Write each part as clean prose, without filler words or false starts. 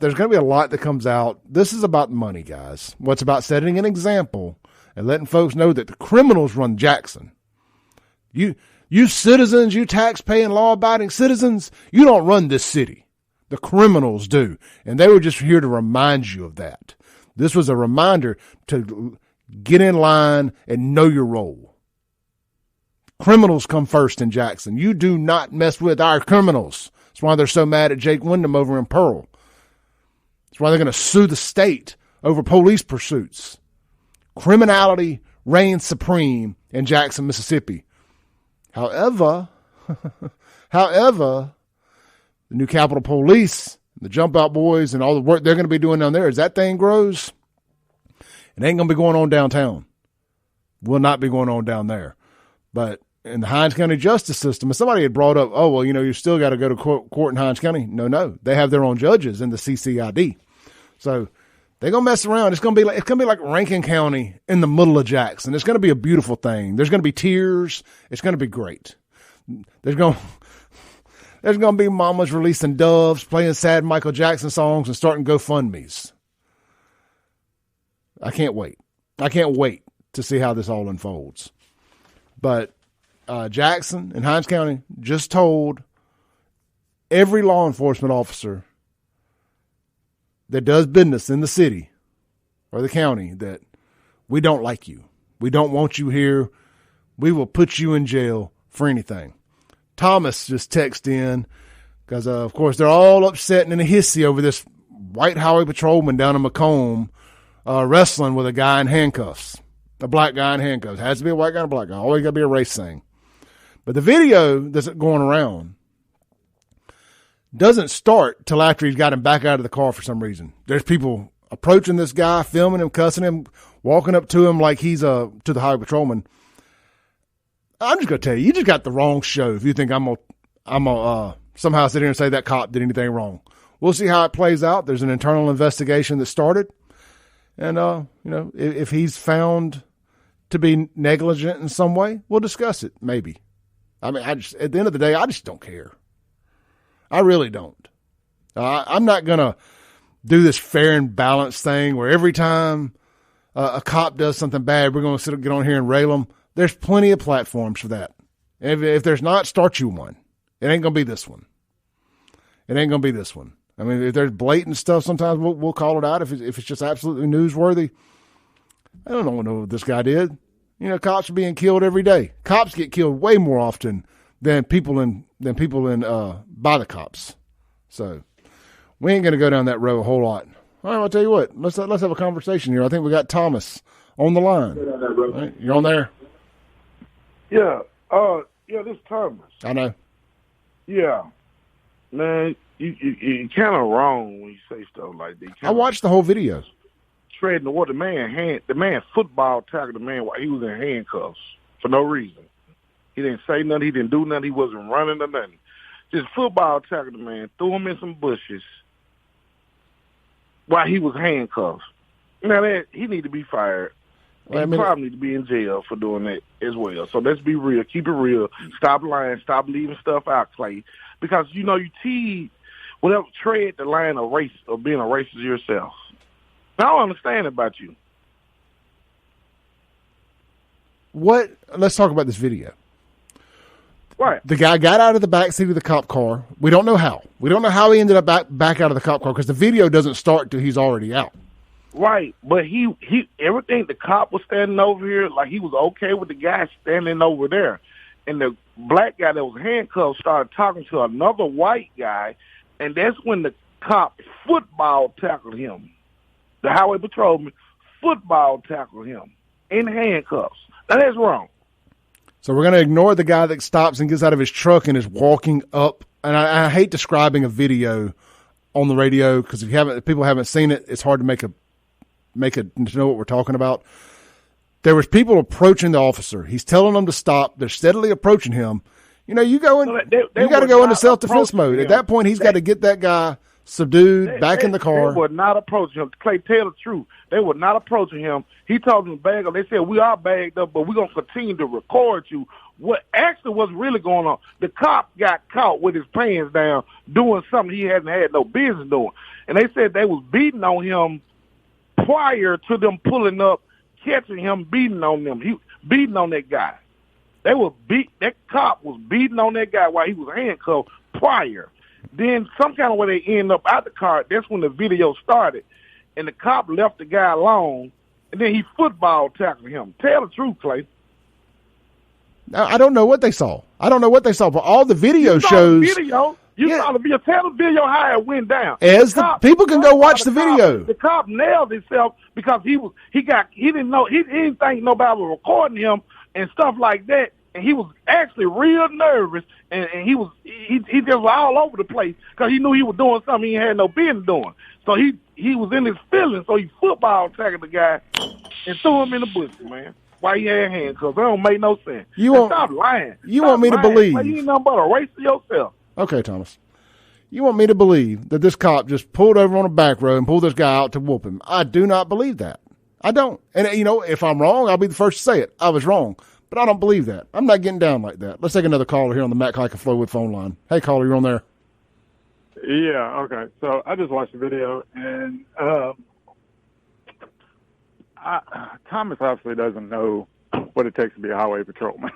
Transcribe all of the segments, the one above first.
there's going to be a lot that comes out. This is about money, guys. What's about setting an example and letting folks know that the criminals run Jackson. You citizens, you tax-paying, law-abiding citizens, you don't run this city. The criminals do. And they were just here to remind you of that. This was a reminder to get in line and know your role. Criminals come first in Jackson. You do not mess with our criminals. That's why they're so mad at Jake Wyndham over in Pearl. That's why they're going to sue the state over police pursuits. Criminality reigns supreme in Jackson, Mississippi. However, the new Capitol Police, the Jump Out Boys, and all the work they're going to be doing down there, as that thing grows, it ain't going to be going on downtown. Will not be going on down there. But in the Hinds County justice system, if somebody had brought up, oh, well, you still got to go to court in Hinds County. No. They have their own judges in the CCID. So they're going to mess around. It's going to be like Rankin County in the middle of Jackson. It's going to be a beautiful thing. There's going to be tears. It's going to be great. There's going to be mamas releasing doves, playing sad Michael Jackson songs, and starting GoFundMes. I can't wait. I can't wait to see how this all unfolds. But Jackson and Hinds County just told every law enforcement officer that does business in the city or the county that we don't like you. We don't want you here. We will put you in jail for anything. Thomas just texted in because, of course, they're all upset and in a hissy over this white highway patrolman down in Macomb wrestling with a guy in handcuffs, a black guy in handcuffs. It has to be a white guy and a black guy. Always got to be a race thing. But the video that's going around doesn't start till after he's got him back out of the car for some reason. There's people approaching this guy, filming him, cussing him, walking up to him like he's to the highway patrolman. I'm just going to tell you, you just got the wrong show if you think I'm gonna somehow sit here and say that cop did anything wrong. We'll see how it plays out. There's an internal investigation that started. And, if he's found to be negligent in some way, we'll discuss it, maybe. I mean, at the end of the day, I just don't care. I really don't. I'm not going to do this fair and balanced thing where every time a cop does something bad, we're going to get on here and rail them. There's plenty of platforms for that. If there's not, start you one. It ain't going to be this one. It ain't going to be this one. I mean, if there's blatant stuff, sometimes we'll call it out if it's just absolutely newsworthy. I don't know what this guy did. Cops are being killed every day. Cops get killed way more often than people by the cops. So we ain't going to go down that road a whole lot. All right, I'll tell you what. Let's have a conversation here. I think we got Thomas on the line. Right, you're on there? Yeah. This is Thomas. I know. Yeah. Man, you're kind of wrong when you say stuff like that. I watched the whole video. Treading the water. The man football tackled the man while he was in handcuffs for no reason. He didn't say nothing. He didn't do nothing. He wasn't running or nothing. Just football tackled the man, threw him in some bushes while he was handcuffed. Now, he need to be fired. He probably need to be in jail for doing that as well. So let's be real. Keep it real. Stop lying. Stop leaving stuff out, Clay. Because, you tread the line of race of being a racist yourself. I don't understand about you. Let's talk about this video. Right. The guy got out of the back seat of the cop car. We don't know how. We don't know how he ended up back out of the cop car because the video doesn't start till he's already out. Right, but he everything, the cop was standing over here, like he was okay with the guy standing over there. And the black guy that was handcuffed started talking to another white guy, and that's when the cop football tackled him. The highway patrolman football tackled him in handcuffs. Now, that's wrong. So we're going to ignore the guy that stops and gets out of his truck and is walking up. And I hate describing a video on the radio because if people haven't seen it, it's hard to to know what we're talking about. There was people approaching the officer. He's telling them to stop. They're steadily approaching him. You got to go into self-defense mode. At that point, he's got to get that guy subdued, back in the car. They were not approaching him. Clay, tell the truth. They were not approaching him. He told them to bag up. They said, we are bagged up, but we're going to continue to record you. What actually was really going on, the cop got caught with his pants down doing something he hadn't had no business doing. And they said they was beating on him prior to them pulling up, catching him, beating on them. He beating on that guy. That cop was beating on that guy while he was handcuffed prior. Then some kind of way they end up out the car. That's when the video started. And the cop left the guy alone, and then he football tackled him. Tell the truth, Clay. Now, I don't know what they saw. But all the video shows. You saw the video. Tell the video how it went down. People can go watch the video. The cop nailed himself because he didn't think nobody was recording him and stuff like that. And he was actually real nervous, and he just was all over the place because he knew he was doing something he had no business doing. So he was in his feelings, so he football tackled the guy and threw him in the bush, man. Why he had handcuffs? That don't make no sense. Stop lying. Want me to believe? You ain't nothing but a race to yourself. Okay, Thomas. You want me to believe that this cop just pulled over on a back road and pulled this guy out to whoop him? I do not believe that. I don't. And, if I'm wrong, I'll be the first to say it. I was wrong. But I don't believe that. I'm not getting down like that. Let's take another caller here on the Matt Kike and Flowood phone line. Hey, caller, you're on there. Yeah, okay. So I just watched the video, and Thomas obviously doesn't know what it takes to be a highway patrolman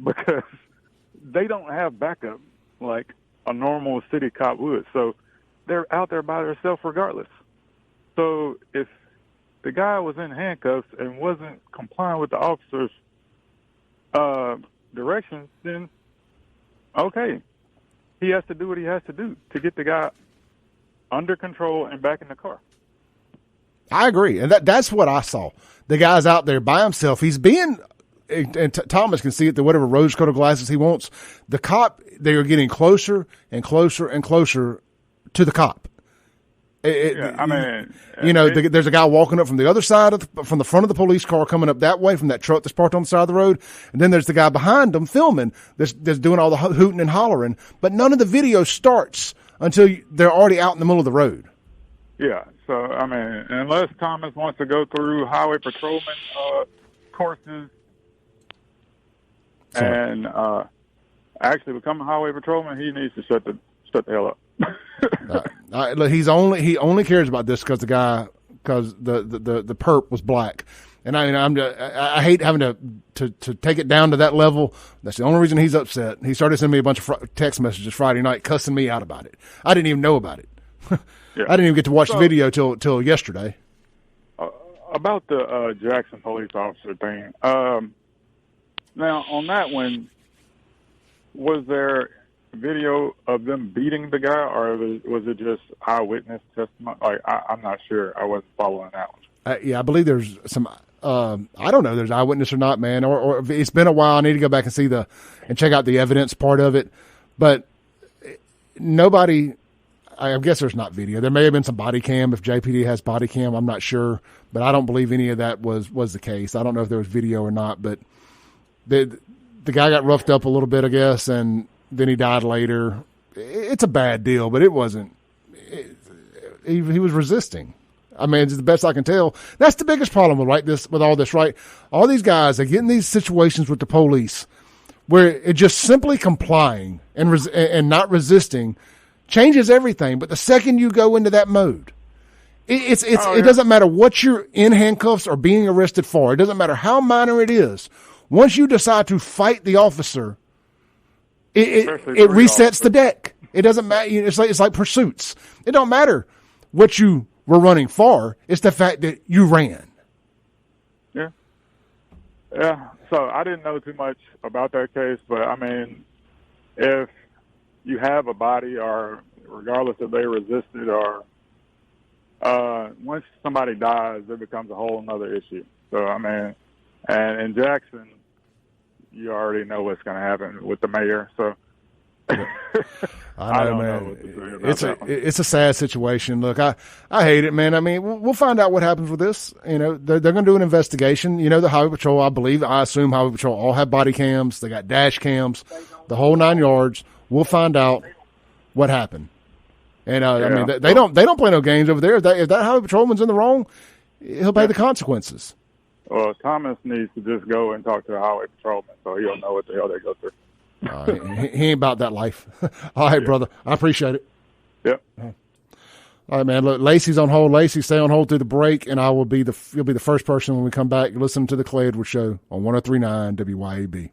because they don't have backup like a normal city cop would. So they're out there by themselves regardless. So if the guy was in handcuffs and wasn't complying with the officer's directions, then okay, he has to do what he has to do to get the guy under control and back in the car. I agree, and that's what I saw. The guy's out there by himself. He's being, and Thomas can see it, the whatever rose-colored glasses he wants. The cop, they are getting closer and closer and closer to the cop. There's a guy walking up from the other side from the front of the police car coming up that way from that truck that's parked on the side of the road. And then there's the guy behind them filming that's doing all the hooting and hollering. But none of the video starts until they're already out in the middle of the road. Yeah. So, unless Thomas wants to go through highway patrolman courses and actually become a highway patrolman, he needs to shut the hell up. Look, he only cares about this because the perp was black, and I hate having to take it down to that level. That's the only reason he's upset. He started sending me a bunch of text messages Friday night, cussing me out about it. I didn't even know about it. Yeah. I didn't even get to watch the video till yesterday. About the Jackson police officer thing. Now on that one, was there video of them beating the guy, or was it just eyewitness testimony? I'm not sure. I wasn't following that one. I believe there's some. I don't know if there's eyewitness or not, man. Or if it's been a while. I need to go back and see and check out the evidence part of it. But nobody. I guess there's not video. There may have been some body cam if JPD has body cam. I'm not sure, but I don't believe any of that was the case. I don't know if there was video or not, but the guy got roughed up a little bit, I guess, and then he died later. It's a bad deal, but it wasn't. He was resisting. It's the best I can tell. That's the biggest problem with all this, right? All these guys, they get in these situations with the police where it just simply complying and not resisting changes everything. But the second you go into that mode, it doesn't matter what you're in handcuffs or being arrested for. It doesn't matter how minor it is. Once you decide to fight the officer, it resets the deck. It doesn't matter. It's like pursuits. It don't matter what you were running for. It's the fact that you ran. Yeah. Yeah. So I didn't know too much about that case, but if you have a body, or regardless if they resisted, or once somebody dies, it becomes a whole another issue. So and in Jackson, you already know what's going to happen with the mayor. So I know, man. It's a sad situation. Look, I hate it, man. We'll find out what happens with this. They're going to do an investigation. The Highway Patrol, I assume Highway Patrol all have body cams. They got dash cams, the whole 9 yards. We'll find out what happened. And I mean, they don't play no games over there. If that highway patrolman's in the wrong, he'll pay the consequences. Well, Thomas needs to just go and talk to the highway patrolman so he'll know what the hell they go through. He ain't about that life. All right, brother. I appreciate it. Yep. All right, man. Look, Lacey's on hold. Lacey, stay on hold through the break, and you'll be the first person when we come back. Listen to the Clay Edwards Show on 103.9 WYAB.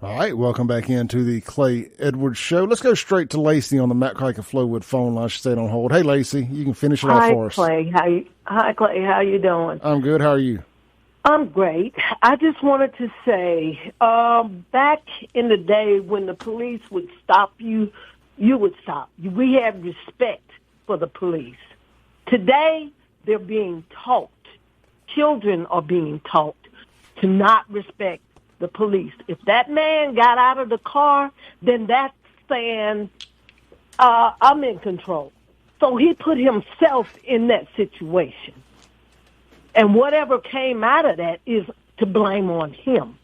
All right, welcome back into the Clay Edwards Show. Let's go straight to Lacey on the Matt Crike of Flowwood phone line. She stayed on hold. Hey, Lacey, you can finish it off for us. Hi, Clay. How you doing? I'm good. How are you? I'm great. I just wanted to say, back in the day when the police would stop you, you would stop. We had respect for the police. Today, they're being taught. Children are being taught to not respect the police. If that man got out of the car, then that's saying, I'm in control. So he put himself in that situation. And whatever came out of that is to blame on him.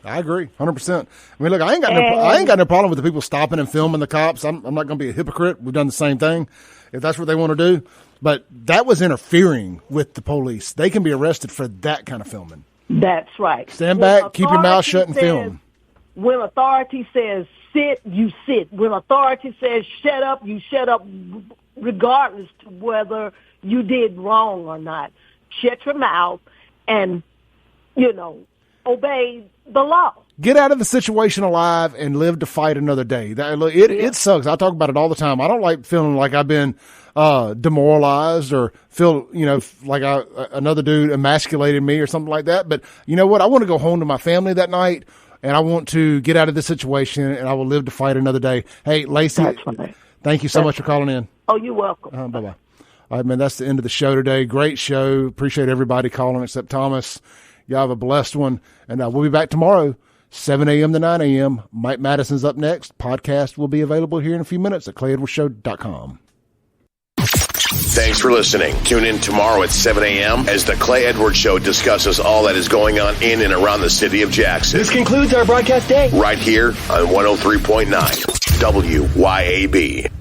I agree, 100%. I mean, look, I ain't got no problem with the people stopping and filming the cops. I'm not going to be a hypocrite. We've done the same thing, if that's what they want to do. But that was interfering with the police. They can be arrested for that kind of filming. That's right. Stand back, keep your mouth shut, and film. When authority says sit, you sit. When authority says shut up, you shut up, regardless to whether you did wrong or not. Shut your mouth and, obey the law. Get out of the situation alive and live to fight another day. It sucks. I talk about it all the time. I don't like feeling like I've been demoralized or feel, like another dude emasculated me or something like that. But you know what? I want to go home to my family that night, and I want to get out of this situation, and I will live to fight another day. Hey, Lacey, thank you so much for calling in. Oh, you're welcome. Bye-bye. All right, man, that's the end of the show today. Great show. Appreciate everybody calling except Thomas. Y'all have a blessed one. And we'll be back tomorrow, 7 a.m. to 9 a.m. Mike Madison's up next. Podcast will be available here in a few minutes at ClayEdwardsShow.com. Thanks for listening. Tune in tomorrow at 7 a.m. as the Clay Edwards Show discusses all that is going on in and around the city of Jackson. This concludes our broadcast day. Right here on 103.9 WYAB.